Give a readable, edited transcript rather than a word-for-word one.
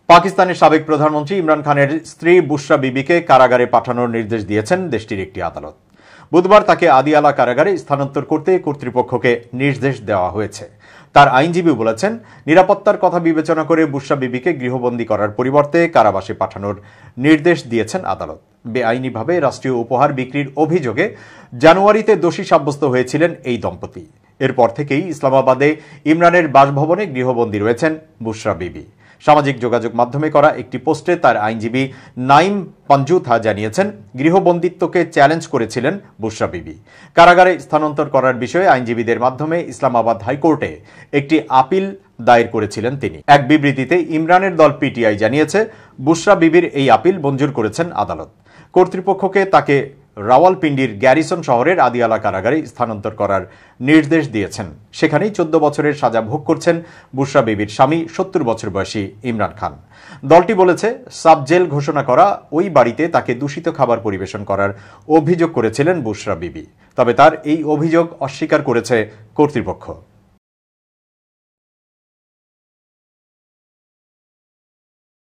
পাকিস্তানের সাবেক প্রধানমন্ত্রী ইমরান খানের স্ত্রী বুশরা বিবিকে কারাগারে পাঠানোর নির্দেশ দিয়েছেন দেশটির একটি আদালত। বুধবার তাকে আদিয়ালা কারাগারে স্থানান্তর করতে কর্তৃপক্ষকে নির্দেশ দেওয়া হয়েছে। তার আইনজীবী বলেছেন, নিরাপত্তার কথা বিবেচনা করে বুশরা বিবিকে গৃহবন্দী করার পরিবর্তে কারাবাসে পাঠানোর নির্দেশ দিয়েছেন আদালত। বেআইনিভাবে রাষ্ট্রীয় উপহার বিক্রির অভিযোগে জানুয়ারিতে দোষী সাব্যস্ত হয়েছিলেন এই দম্পতি। এরপর থেকেই ইসলামাবাদে ইমরানের বাসভবনে গৃহবন্দী রয়েছেন বুশরা বিবি। সামাজিক যোগাযোগ মাধ্যমে করা একটি পোস্টে তার আইনজীবী নাইম পাঞ্জুথা জানিয়েছেন, গৃহবন্দিত্বকে চ্যালেঞ্জ করেছিলেন বুশরা বিবি। কারাগারে স্থানান্তর করার বিষয়ে আইনজীবীদের মাধ্যমে ইসলামাবাদ হাইকোর্টে একটি আপিল দায়ের করেছিলেন তিনি। এক বিবৃতিতে ইমরানের দল পিটিআই জানিয়েছে, বুশরা বিবির এই আপিল মঞ্জুর করেছেন আদালত। কর্তৃপক্ষকে তাকে রাওয়ালপিন্ডির গ্যারিসন শহরের আদিয়ালা কারাগারে স্থানান্তর করার নির্দেশ দিয়েছেন। সেখানেই 14 বছরের সাজা ভোগ করছেন বুশরা বিবির স্বামী 70 বছর বয়সী ইমরান খান। দলটি বলেছে, সাবজেল ঘোষণা করা ওই বাড়িতে তাকে দূষিত খাবার পরিবেশন করার অভিযোগ করেছিলেন বুশরা বিবি। তবে তার এই অভিযোগ অস্বীকার করেছে কর্তৃপক্ষ।